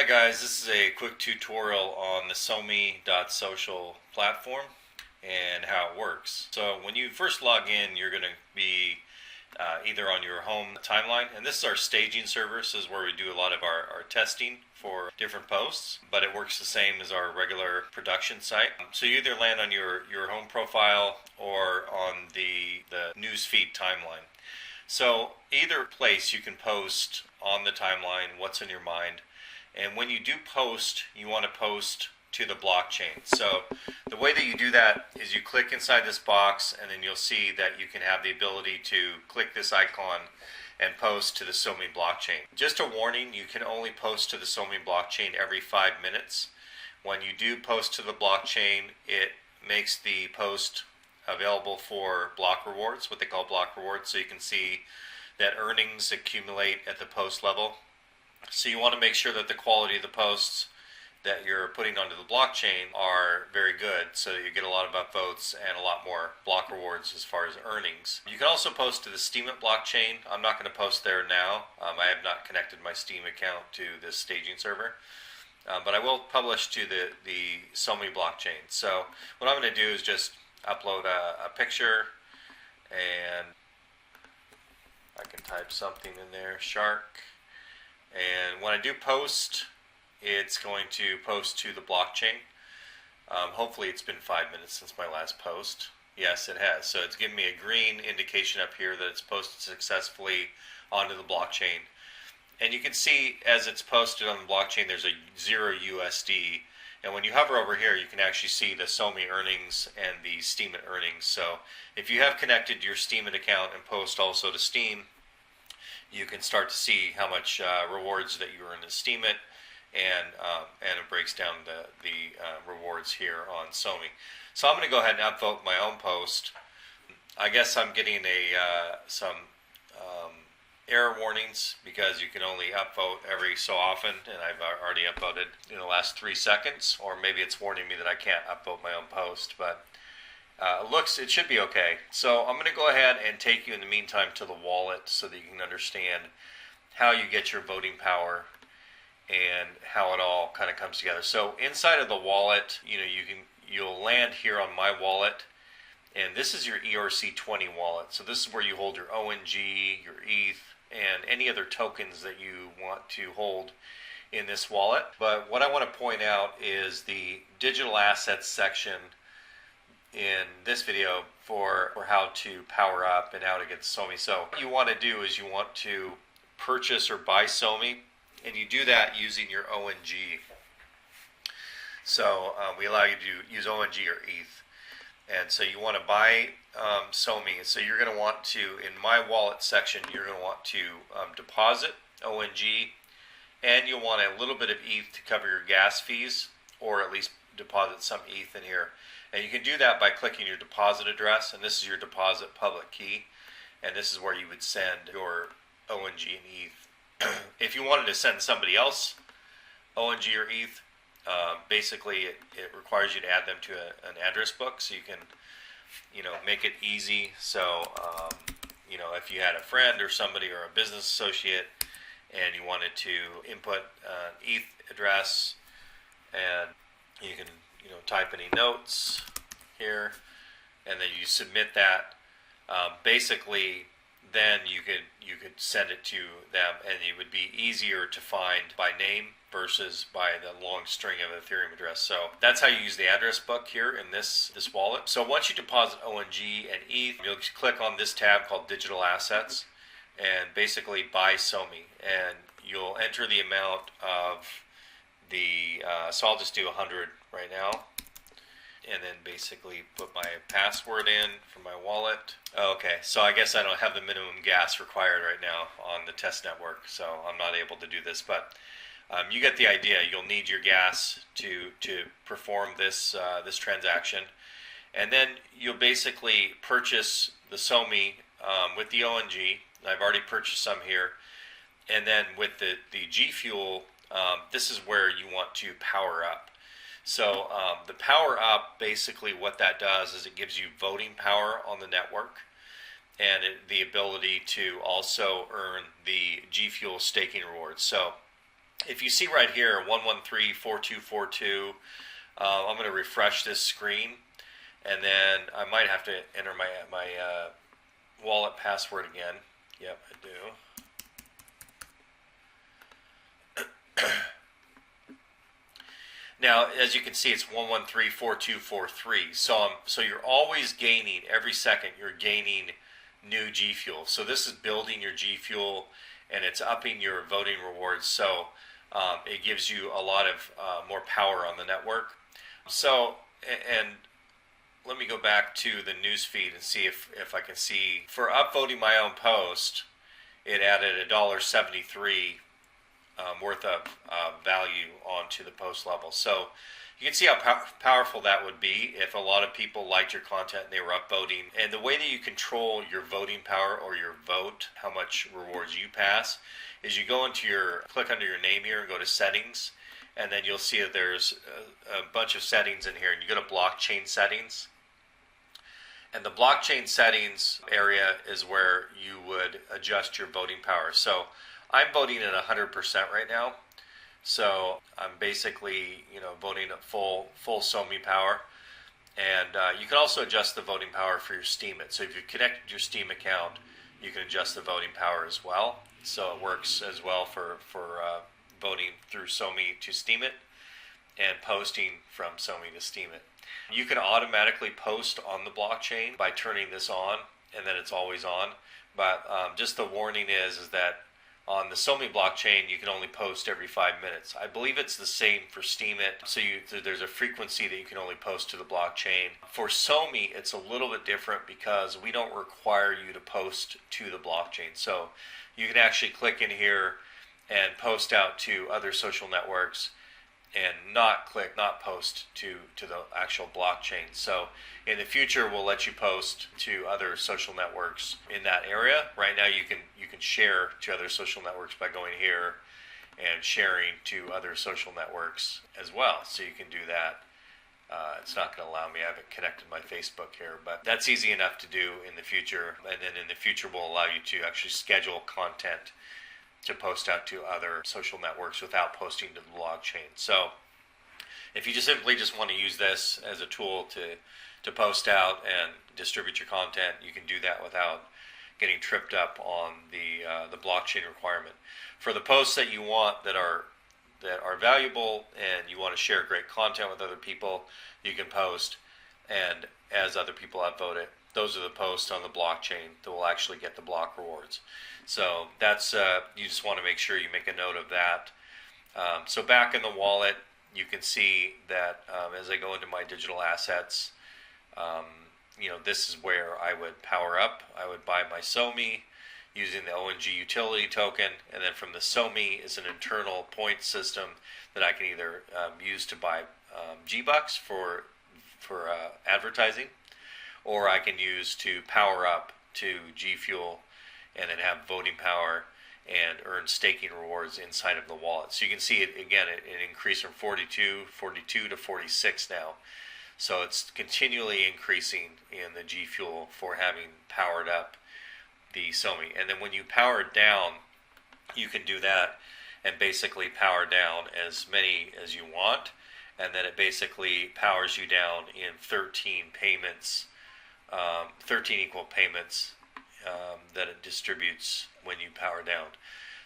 guys, this is a quick tutorial on the SoMee.social platform and how it works. So when you first log in, you're going to be either on your home timeline, and this is our staging server. This is where we do a lot of our testing for different posts, but it works the same as our regular production site. So you either land on your home profile or on the newsfeed timeline. So either place you can post on the timeline what's in your mind. And when you do post, you want to post to the blockchain. So the way that you do that is you click inside this box, and then you'll see that you can have the ability to click this icon and post to the SoMee blockchain. Just a warning, you can only post to the SoMee blockchain every 5 minutes. When you do post to the blockchain, it makes the post available for block rewards, what they call block rewards, so you can see that earnings accumulate at the post level. So you want to make sure that the quality of the posts that you're putting onto the blockchain are very good, so that you get a lot of upvotes and a lot more block rewards as far as earnings. You can also post to the Steemit blockchain. I'm not going to post there now. I have not connected my Steam account to this staging server, but I will publish to the SoMee blockchain. So what I'm going to do is just upload a picture, and I can type something in there, shark. And when I do post, it's going to post to the blockchain. Hopefully it's been 5 minutes since my last post. Yes, it has. So it's giving me a green indication up here that it's posted successfully onto the blockchain. And you can see as it's posted on the blockchain, there's a 0 USD. And when you hover over here, you can actually see the SoMee earnings and the Steemit earnings. So if you have connected your Steemit account and post also to Steam, you can start to see how much rewards that you earn in Steemit, and it breaks down the rewards here on SoMee. So I'm going to go ahead and upvote my own post. I guess I'm getting some error warnings because you can only upvote every so often, and I've already upvoted in the last 3 seconds, or maybe it's warning me that I can't upvote my own post, but it should be okay. So I'm going to go ahead and take you in the meantime to the wallet so that you can understand how you get your voting power and how it all kind of comes together. So inside of the wallet, you'll land here on My Wallet, and this is your ERC20 wallet. So this is where you hold your ONG, your ETH, and any other tokens that you want to hold in this wallet. But what I want to point out is the digital assets section in this video for how to power up and how to get SoMee. So what you want to do is you want to purchase or buy SoMee, and you do that using your ONG. So we allow you to use ONG or ETH. And so you want to buy SoMee. So you're going to want to, in My Wallet section, you're going to want to deposit ONG, and you'll want a little bit of ETH to cover your gas fees, or at least deposit some ETH in here. And you can do that by clicking your deposit address, and this is your deposit public key, and this is where you would send your ONG and ETH. If you wanted to send somebody else ONG or ETH, basically it requires you to add them to an address book, so you can make it easy. So if you had a friend or somebody or a business associate and you wanted to input an ETH address, and you can type any notes here, and then you submit that. Basically, then you could send it to them, and it would be easier to find by name versus by the long string of Ethereum address. So that's how you use the address book here in this wallet. So once you deposit ONG and ETH, you'll click on this tab called Digital Assets and basically buy SoMee, and you'll enter the amount of the so I'll just do 100 right now, and then basically put my password in for my wallet. Okay, so I guess I don't have the minimum gas required right now on the test network, so I'm not able to do this, but you get the idea. You'll need your gas to perform this transaction, and then you'll basically purchase the SoMee with the ONG. I've already purchased some here, and then with the G Fuel, this is where you want to power up. So the power up, basically what that does is it gives you voting power on the network, and the ability to also earn the G Fuel staking rewards. So if you see right here 1134242, I'm going to refresh this screen, and then I might have to enter my wallet password again. Yep, I do. Now, as you can see, it's 1134243. So you're always gaining, every second you're gaining new G Fuel. So this is building your G Fuel, and it's upping your voting rewards. So it gives you a lot of more power on the network. So, and let me go back to the news feed and see if I can see. For upvoting my own post, it added $1.73 worth of value onto the post level. So you can see how powerful that would be if a lot of people liked your content and they were upvoting. And the way that you control your voting power or your vote, how much rewards you pass, is you go into click under your name here and go to settings, and then you'll see that there's a bunch of settings in here, and you go to blockchain settings. And the blockchain settings area is where you would adjust your voting power. So I'm voting at 100% right now. So I'm basically, voting at full SoMee power. And you can also adjust the voting power for your Steemit. So if you connected your Steam account, you can adjust the voting power as well. So it works as well for voting through SoMee to Steemit and posting from SoMee to Steemit. You can automatically post on the blockchain by turning this on, and then it's always on. But just the warning is that on the SoMee blockchain, you can only post every 5 minutes. I believe it's the same for Steemit. So there's a frequency that you can only post to the blockchain. For SoMee, it's a little bit different because we don't require you to post to the blockchain. So you can actually click in here and post out to other social networks and not post to the actual blockchain. So in the future, we'll let you post to other social networks in that area. Right now, you can share to other social networks by going here and sharing to other social networks as well. So you can do that. It's not going to allow me. I haven't connected my Facebook here, but that's easy enough to do in the future. And then in the future, we'll allow you to actually schedule content to post out to other social networks without posting to the blockchain. So if you simply want to use this as a tool to post out and distribute your content, you can do that without getting tripped up on the blockchain requirement. For the posts that you want that are valuable and you want to share great content with other people, you can post, and as other people upvote it, those are the posts on the blockchain that will actually get the block rewards. So that's you just want to make sure you make a note of that. So back in the wallet, you can see that as I go into my digital assets, this is where I would power up. I would buy my SoMee using the ONG utility token, and then from the SoMee is an internal point system that I can either use to buy G-Bucks for advertising, or I can use to power up to G Fuel and then have voting power and earn staking rewards inside of the wallet. So you can see it again, it increased from 42 to 46 now. So it's continually increasing in the G Fuel for having powered up the SoMee. And then when you power it down, you can do that and basically power down as many as you want. And then it basically powers you down in 13 payments, 13 equal payments that it distributes when you power down.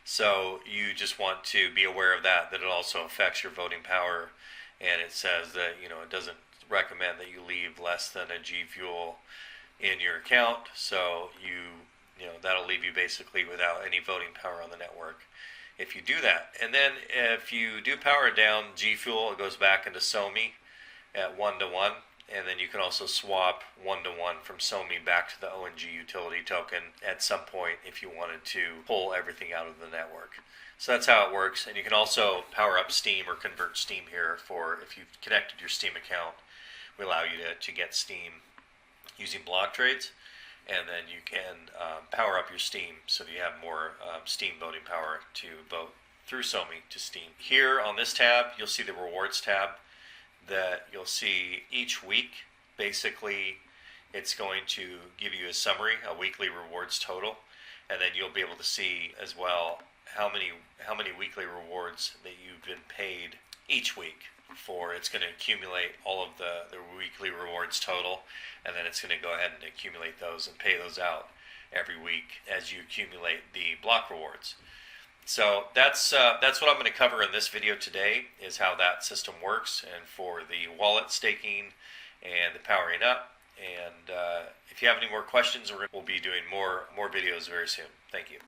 So you just want to be aware of that it also affects your voting power, and it says that it doesn't recommend that you leave less than a G Fuel in your account. So that'll leave you basically without any voting power on the network if you do that. And then if you do power it down, G Fuel, it goes back into SoMee at 1-to-1. And then you can also swap 1-to-1 from SoMee back to the ONG utility token at some point if you wanted to pull everything out of the network. So that's how it works. And you can also power up Steam or convert Steam here for if you've connected your Steam account. We allow you to get Steam using block trades. And then you can power up your Steam so that you have more Steam voting power to vote through SoMee to Steam. Here on this tab, you'll see the rewards tab that you'll see each week. Basically, it's going to give you a summary, a weekly rewards total, and then you'll be able to see as well how many weekly rewards that you've been paid each week for. It's going to accumulate all of the weekly rewards total, and then it's going to go ahead and accumulate those and pay those out every week as you accumulate the block rewards. So that's what I'm going to cover in this video today, is how that system works, and for the wallet staking and the powering up. And if you have any more questions, we'll be doing more videos very soon. Thank you.